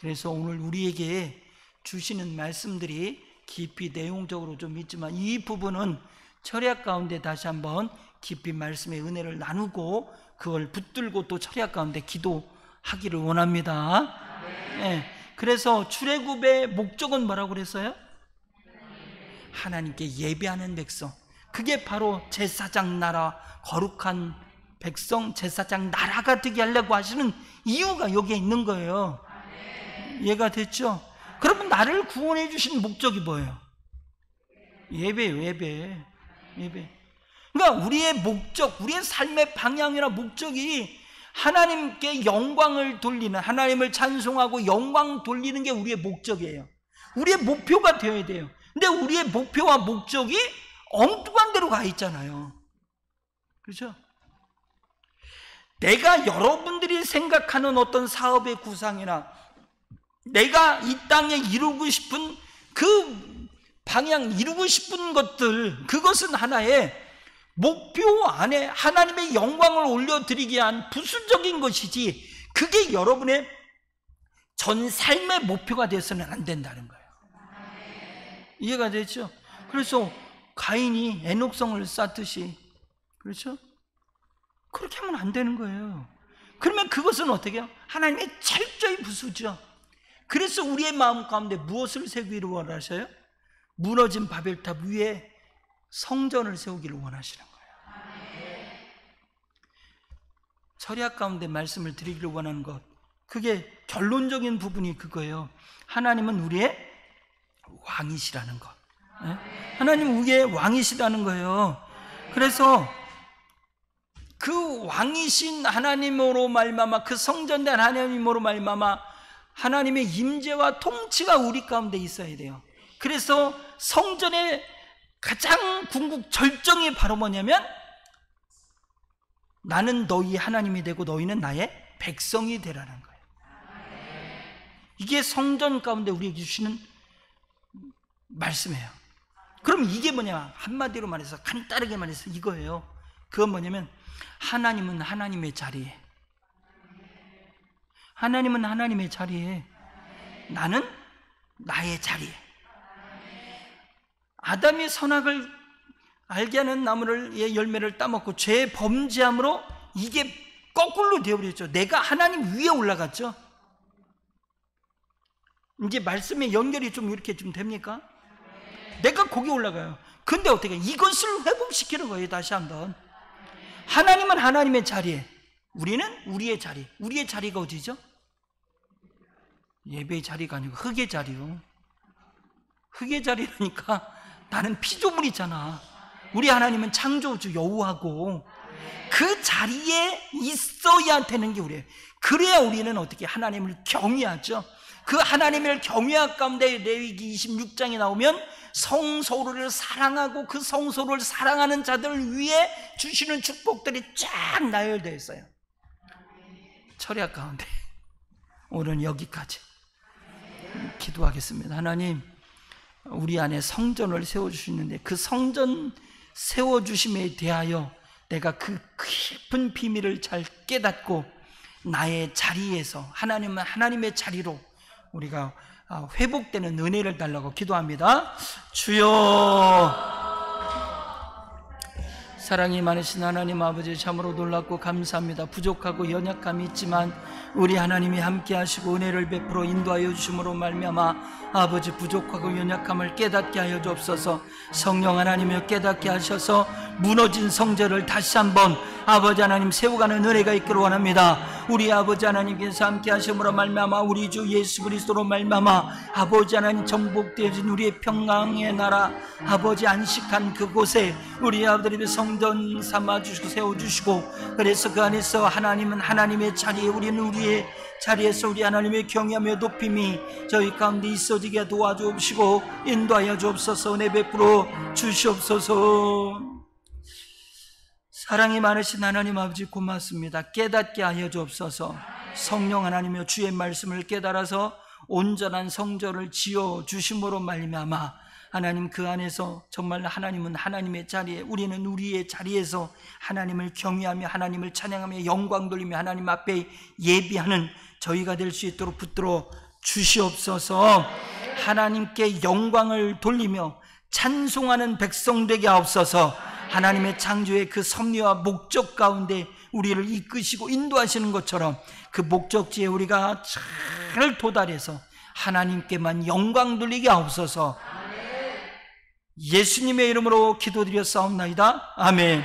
그래서 오늘 우리에게 주시는 말씀들이 깊이 내용적으로 좀 있지만 이 부분은 철학 가운데 다시 한번 깊이 말씀의 은혜를 나누고 그걸 붙들고 또 철학 가운데 기도하기를 원합니다. 네. 그래서 출애굽의 목적은 뭐라고 그랬어요? 하나님께 예배하는 백성. 그게 바로 제사장 나라, 거룩한 백성, 제사장 나라가 되게 하려고 하시는 이유가 여기에 있는 거예요. 이해가 됐죠? 그러면 나를 구원해 주신 목적이 뭐예요? 예배예요. 예배. 그러니까 우리의 목적, 우리의 삶의 방향이나 목적이 하나님께 영광을 돌리는, 하나님을 찬송하고 영광 돌리는 게 우리의 목적이에요. 우리의 목표가 되어야 돼요. 근데 우리의 목표와 목적이 엉뚱한 데로 가 있잖아요. 그렇죠? 내가, 여러분들이 생각하는 어떤 사업의 구상이나 내가 이 땅에 이루고 싶은 그 방향, 이루고 싶은 것들, 그것은 하나의 목표 안에 하나님의 영광을 올려드리기 위한 부수적인 것이지 그게 여러분의 전 삶의 목표가 되어서는 안 된다는 거예요. 이해가 되죠? 그래서 가인이 에녹성을 쌓듯이, 그렇죠? 그렇게 하면 안 되는 거예요. 그러면 그것은 어떻게 해요? 하나님의 철저히 부수죠. 그래서 우리의 마음 가운데 무엇을 세우기를 원하셔요? 무너진 바벨탑 위에 성전을 세우기를 원하시는 거예요. 철학 가운데 말씀을 드리기를 원하는 것, 그게 결론적인 부분이 그거예요. 하나님은 우리의 왕이시라는 것. 하나님 우리의 왕이시라는 거예요. 그래서 그 왕이신 하나님으로 말미암아, 그 성전된 하나님으로 말미암아 하나님의 임재와 통치가 우리 가운데 있어야 돼요. 그래서 성전의 가장 궁극 절정이 바로 뭐냐면, 나는 너희 하나님이 되고 너희는 나의 백성이 되라는 거예요. 이게 성전 가운데 우리에게 주시는 말씀이에요. 그럼 이게 뭐냐? 한마디로 말해서, 간단하게 말해서 이거예요. 그건 뭐냐면, 하나님은 하나님의 자리에, 하나님은 하나님의 자리에, 나는 나의 자리에. 아담이 선악을 알게 하는 나무의 열매를 따먹고 죄 범죄함으로 이게 거꾸로 되어버렸죠. 내가 하나님 위에 올라갔죠. 이제 말씀의 연결이 좀 이렇게 좀 됩니까? 내가 거기 올라가요. 근데 어떻게 이것을 회복시키는 거예요. 다시 한번, 하나님은 하나님의 자리에, 우리는 우리의 자리. 우리의 자리가 어디죠? 예배의 자리가 아니고 흙의 자리요. 흙의 자리라니까 나는 피조물이잖아. 우리 하나님은 창조주 여호와고 그 자리에 있어야 되는 게 우리예요. 그래야 우리는 어떻게 하나님을 경외하죠. 그 하나님을 경외할 가운데 레위기 26장에 나오면 성소를 사랑하고 그 성소를 사랑하는 자들 위에 주시는 축복들이 쫙 나열되어 있어요. 철학 가운데 오늘은 여기까지 기도하겠습니다. 하나님, 우리 안에 성전을 세워주시는데 그 성전 세워주심에 대하여 내가 그 깊은 비밀을 잘 깨닫고 나의 자리에서, 하나님은 하나님의 자리로 우리가 회복되는 은혜를 달라고 기도합니다. 주여, 사랑이 많으신 하나님 아버지, 참으로 놀랍고 감사합니다. 부족하고 연약함이 있지만 우리 하나님이 함께 하시고 은혜를 베풀어 인도하여 주심으로 말미암아 아버지, 부족하고 연약함을 깨닫게 하여 주옵소서. 성령 하나님을 깨닫게 하셔서 무너진 성전을 다시 한번 아버지 하나님 세워가는 은혜가 있기를 원합니다. 우리 아버지 하나님께서 함께 하심으로 말미암아 우리 주 예수 그리스도로 말미암아 아버지 하나님 정복되어진 우리의 평강의 나라, 아버지 안식한 그곳에 우리 아버지의 성전 삼아주시고 세워주시고, 그래서 그 안에서 하나님은 하나님의 자리에, 우리는 우리의 자리에서 우리 하나님의 경외하며 높임이 저희 가운데 있어지게 도와주옵시고 인도하여 주옵소서. 은혜 베풀어 주시옵소서. 사랑이 많으신 하나님 아버지, 고맙습니다. 깨닫게 하여 주옵소서. 성령 하나님이여, 주의 말씀을 깨달아서 온전한 성전을 지어 주심으로 말미암아 하나님 그 안에서 정말 하나님은 하나님의 자리에, 우리는 우리의 자리에서 하나님을 경외하며 하나님을 찬양하며 영광 돌리며 하나님 앞에 예비하는 저희가 될 수 있도록 붙들어 주시옵소서. 하나님께 영광을 돌리며 찬송하는 백성 되게 하옵소서. 하나님의 창조의 그 섭리와 목적 가운데 우리를 이끄시고 인도하시는 것처럼 그 목적지에 우리가 잘 도달해서 하나님께만 영광 돌리게 하옵소서. 예수님의 이름으로 기도드렸사옵나이다. 아멘.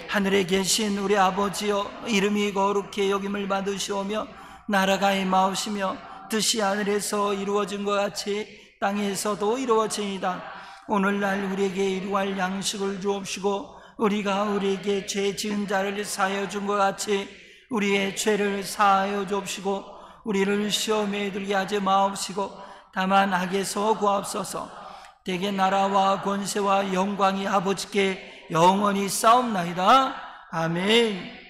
하늘에 계신 우리 아버지여, 이름이 거룩히 여김을 받으시오며 나라가 임하옵시며 뜻이 하늘에서 이루어진 것 같이 땅에서도 이루어지이다. 오늘날 우리에게 일용할 양식을 주옵시고 우리가 우리에게 죄 지은 자를 사하여 준 것 같이 우리의 죄를 사하여 주옵시고 우리를 시험에 들게 하지 마옵시고 다만 악에서 구하옵소서. 대개 나라와 권세와 영광이 아버지께 영원히 싸움나이다. 아멘.